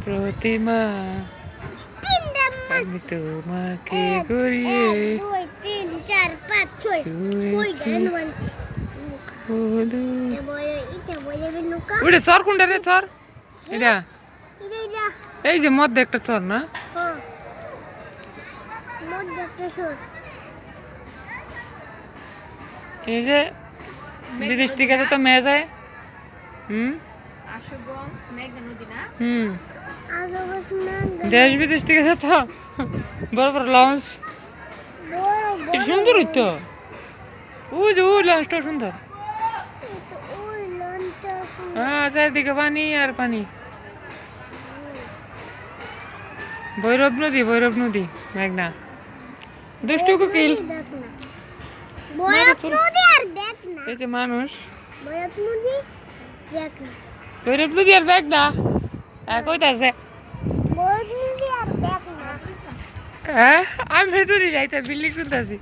প্রতিমা আমি তোমাকে গড়িয়ে 1 2 3 4 5 6 ওটা সর কোনটা রে সর এটা এই যে মধ্যে একটা সর না এই যে বিদেশ থেকে তো মেয়ে যায় দেশ বিদেশ থেকে তো বড় বড় লঞ্চ সুন্দর হইতো ওই যে ওই লঞ্চটা সুন্দর হ্যাঁ চারিদিকে পানি আর পানি ভৈরব নদী মেঘনা দুষ্টু কুকিল এই যে মানুষ ভৈরব নদী আর মেঘনা কইতাছে হ্যাঁ আমি ভেতরে যাইতে বিল্ডিং তুলতেছি